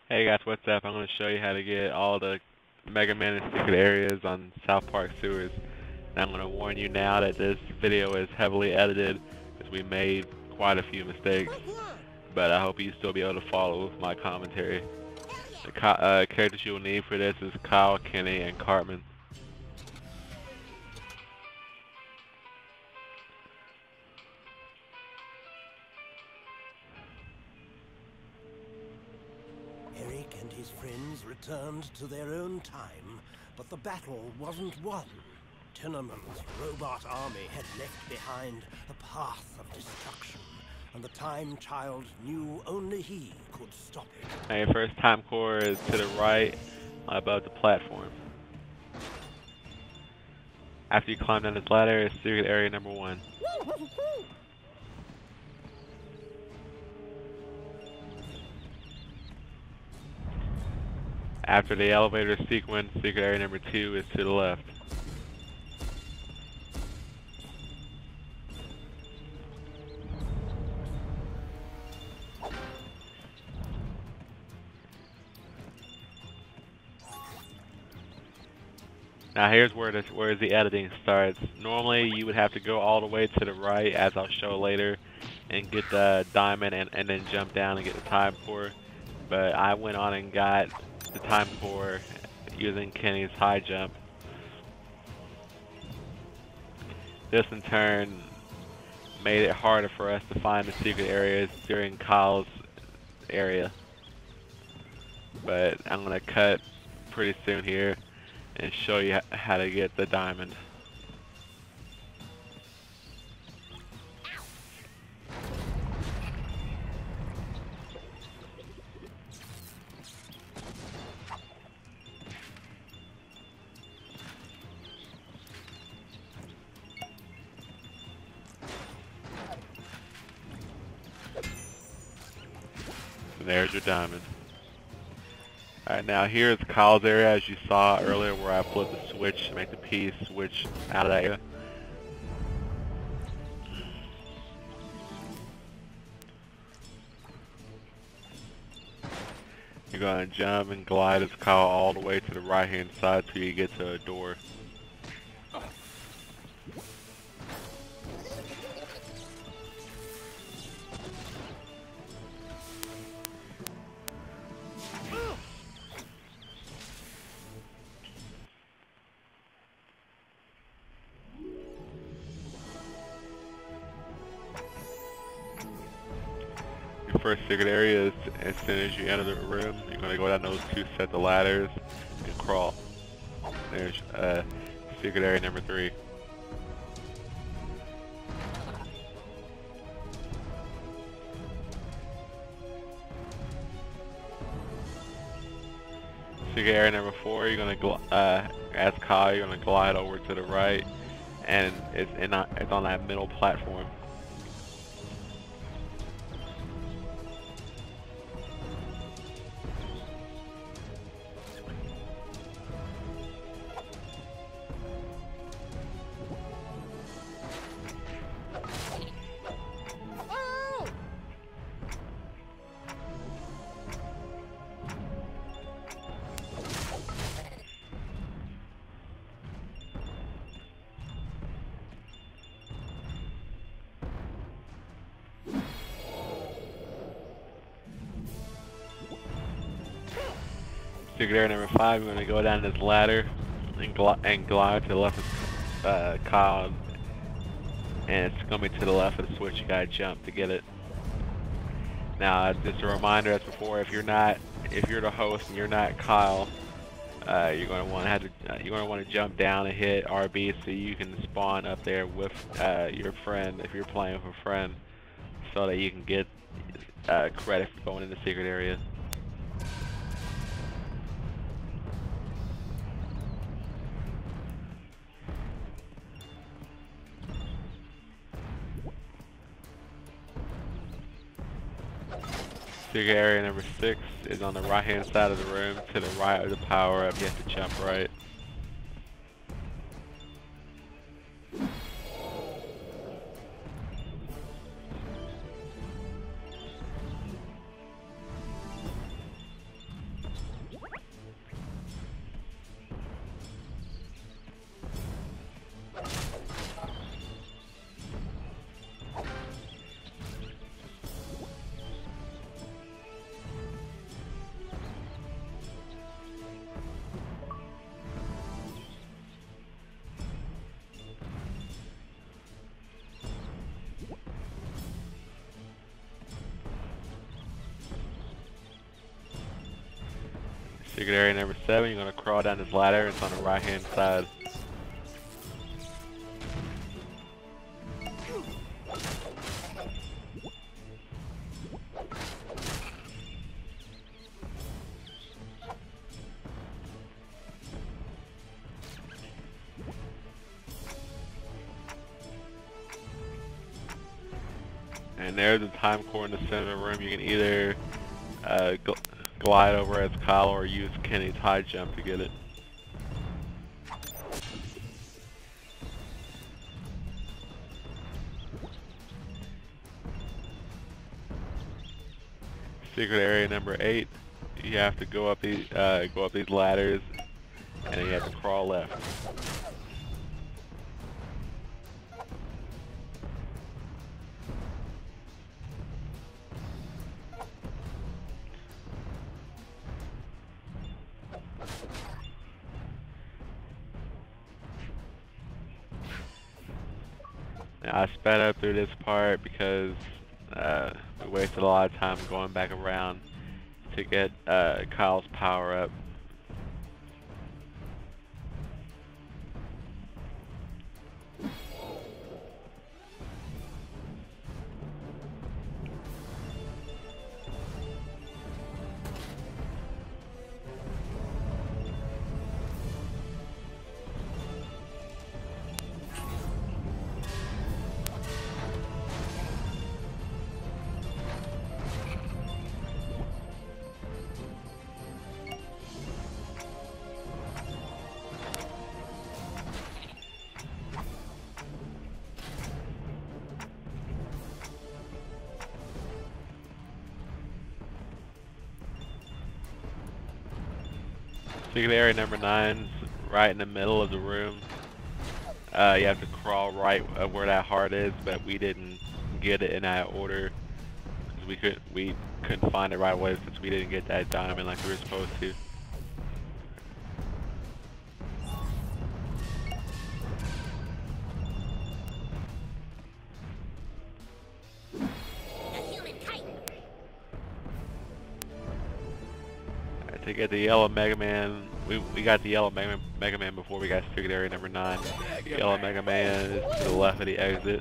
Hey guys, what's up? I'm going to show you how to get all the Megamen and secret areas on South Park sewers. And I'm going to warn you now that this video is heavily edited because we made quite a few mistakes. But I hope you still be able to follow my commentary. The characters you will need for this is Kyle, Kenny, and Cartman. Eric and his friends returned to their own time, but the battle wasn't won. Tinnerman's robot army had left behind a path of destruction, and the Time Child knew only he could stop it. Now your first time core is to the right above the platform. After you climb down this ladder is secret area number 1. After the elevator sequence, secret area number 2 is to the left. Now here's where the editing starts. Normally you would have to go all the way to the right, as I'll show later, and get the diamond and then jump down and get the time core. But I went on and got the time core using Kenny's high jump. This in turn made it harder for us to find the secret areas during Kyle's area. But I'm gonna cut pretty soon here and show you how to get the diamond. And there's your diamond. Alright, now here's Kyle's area, as you saw earlier, where I flipped the switch to make the piece switch out of that area. You're going to jump and glide as Kyle all the way to the right hand side till you get to a door. Your first secret area is as soon as you enter the room, you're going to go down those 2 sets of ladders and crawl. There's secret area number 3. Secret area number 4, you're going to, as Kyle, you're going to glide over to the right, and it's on that middle platform. Secret area number 5, we're going to go down this ladder and glide to the left of Kyle, and it's going to be to the left of the switch. You got to jump to get it. Now, just a reminder as before, if you're the host and you're not Kyle, you're going to want to jump down and hit RB so you can spawn up there with your friend if you're playing with a friend, so that you can get credit for going in the secret area. Secret area number 6 is on the right hand side of the room, to the right of the power up. You have to jump right. Secret area number 7, you're going to crawl down this ladder. It's on the right hand side. And there's a time core in the center of the room. You can either glide over as Kyle or use Kenny's high jump to get it. Secret area number 8. You have to go up these ladders, and then you have to crawl left. Now, I sped up through this part because we wasted a lot of time going back around to get Kyle's power up. Secret area number 9 is right in the middle of the room. You have to crawl right where that heart is, but we didn't get it in that order because we couldn't find it right away since we didn't get that diamond like we were supposed to. To get the yellow Megaman, we got the yellow Megaman before we got secret area number 9. Yellow Megaman is to the left of the exit.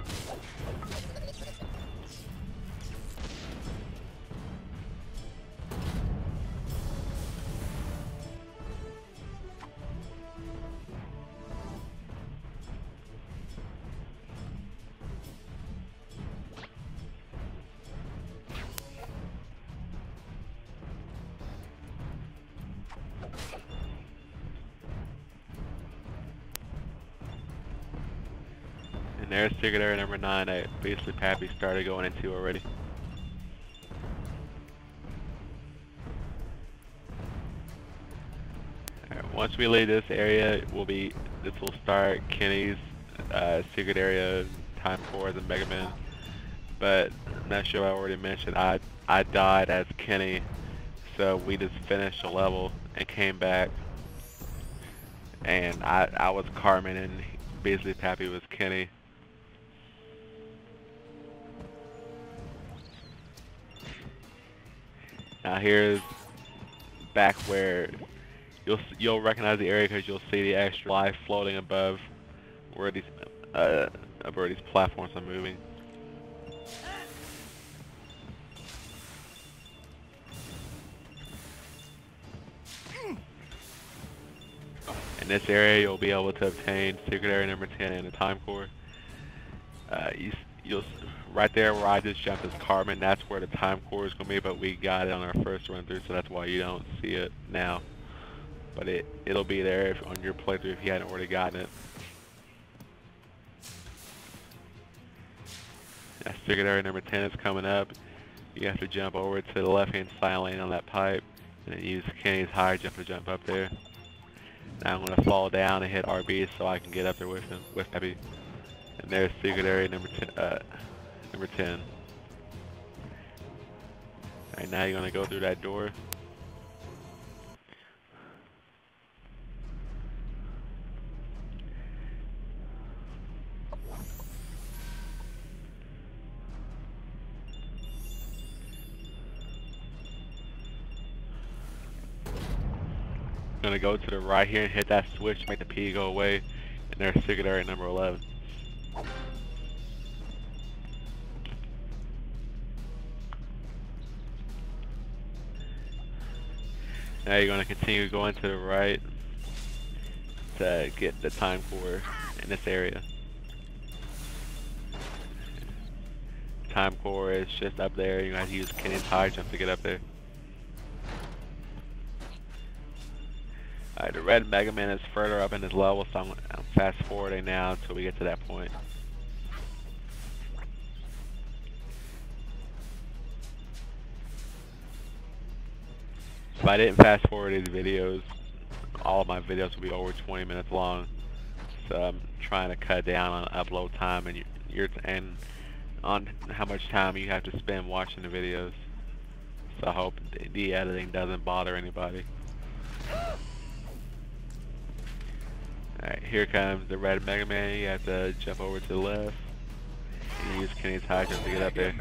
And there's secret area number 9 that BeastlyPappy started going into already. Alright, once we leave this area, this will start Kenny's secret area, time cores, and Megamen. But I'm not sure I already mentioned, I died as Kenny, so we just finished the level and came back. And I was Carmen and BeastlyPappy was Kenny. Now here's back where you'll recognize the area because you'll see the extra life floating above where these platforms are moving. In this area, you'll be able to obtain secret area number 10 and a time core. You'll right there where I just jumped as Carmen, that's where the time core is going to be, but we got it on our first run through, so that's why you don't see it now. But it'll be there on your playthrough if you hadn't already gotten it. That's secret area number 10 is coming up. You have to jump over to the left hand side lane on that pipe, and then use Kenny's high jump to jump up there. Now I'm going to fall down and hit RB so I can get up there with him, with Happy. And there's secret area number 10. Alright, now you're going to go through that door. gonna go to the right here and hit that switch to make the P go away, and there's secret area number 11. Now you're gonna continue going to the right to get the time core in this area. Time core is just up there. You're gonna have to use Kenny's high jump to get up there. Alright, the red Megamen is further up in this level, so I'm fast forwarding now until we get to that point. If I didn't fast forward these videos, all of my videos will be over 20 minutes long. So I'm trying to cut down on upload time and and on how much time you have to spend watching the videos. So I hope the editing doesn't bother anybody. Alright, here comes the red Megaman. You have to jump over to the left and use Kenny's high jump to get up there.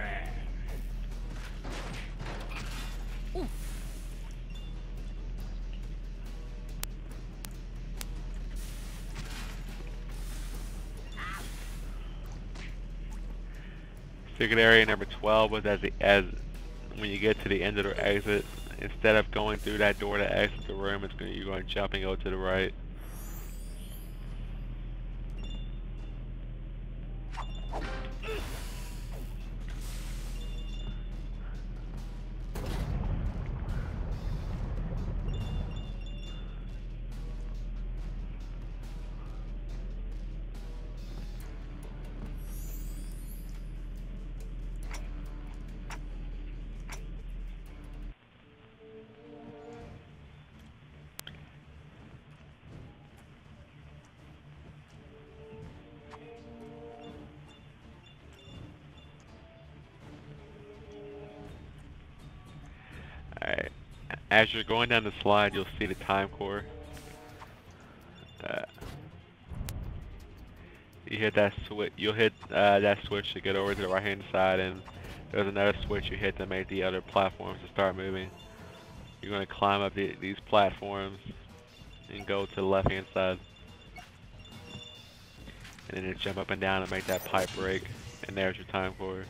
Secret area number 12 was as when you get to the end of the exit, instead of going through that door to exit the room, you're going to jump and go to the right. Alright, as you're going down the slide, you'll see the time core. You hit that switch. You'll hit that switch to get over to the right-hand side, and there's another switch you hit to make the other platforms to start moving. You're going to climb up these platforms and go to the left-hand side, and then you jump up and down and make that pipe break, and there's your time core.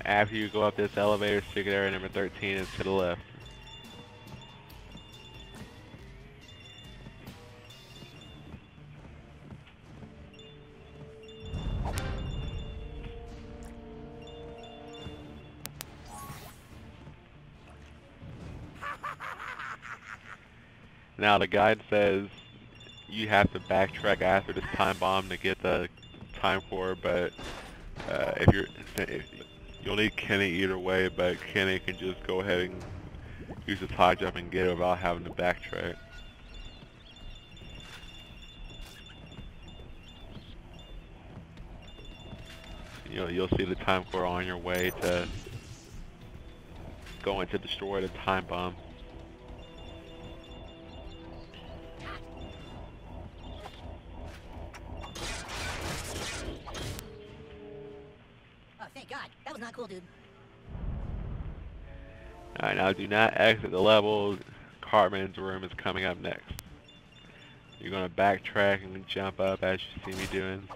After you go up this elevator, secret area number 13 is to the left. Now the guide says you have to backtrack after this time bomb to get the time core, but you'll need Kenny either way, but Kenny can just go ahead and use his high jump and get it without having to backtrack. You'll see the time core on your way to going to destroy the time bomb. Oh, thank God. That was not cool, dude. Alright, now do not exit the level. Cartman's room is coming up next. You're going to backtrack and jump up as you see me doing.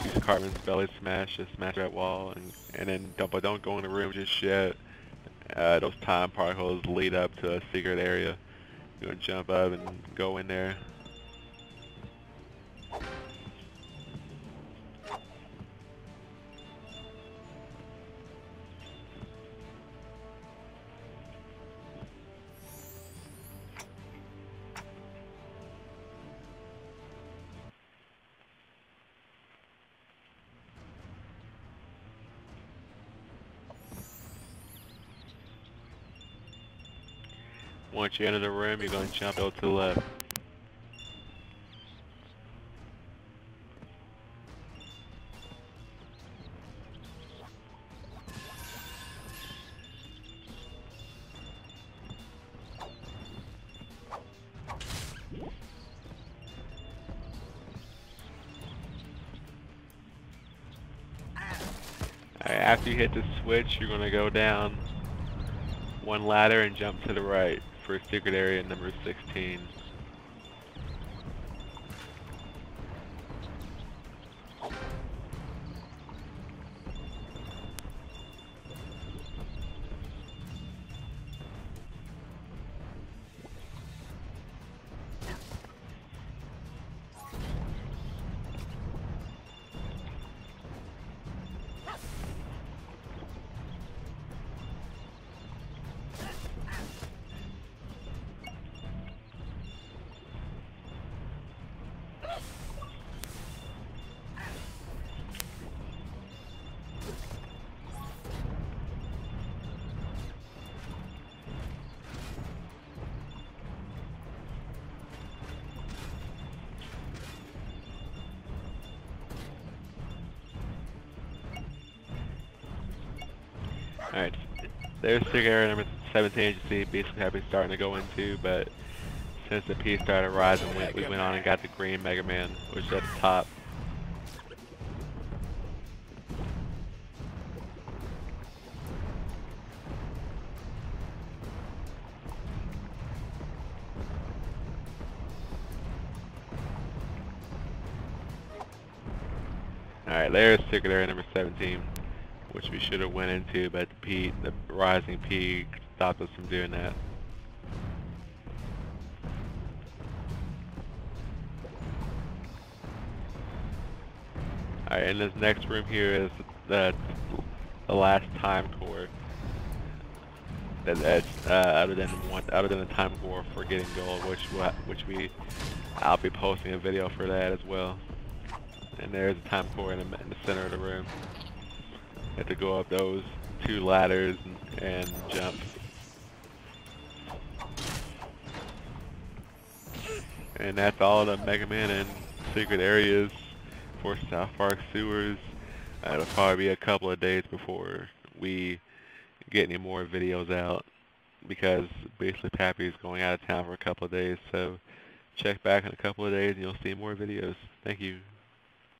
Use Cartman's belly smash to smash that wall, and then don't go in the room just yet. Those time particles lead up to a secret area. You're going to jump up and go in there. Once you enter the room, you're going to jump over to the left. After you hit the switch, you're going to go down one ladder and jump to the right for secret area number 16. Alright, there's secret area number 17 you see BeastlyPappy starting to go into, but since the P started rising, we went on and got the green Megamen, which is at the top. Alright, there's secret area number 17, which we should have went into, but the rising P stopped us from doing that. Alright, and this next room here is the last time core. That's other than the time core for getting gold, I'll be posting a video for that as well. And there's a time core in the center of the room. You have to go up those 2 ladders and jump. And that's all the Megamen and secret areas for South Park Sewers. It'll probably be a couple of days before we get any more videos out, because BeastlyPappy is going out of town for a couple of days, so check back in a couple of days and you'll see more videos. Thank you.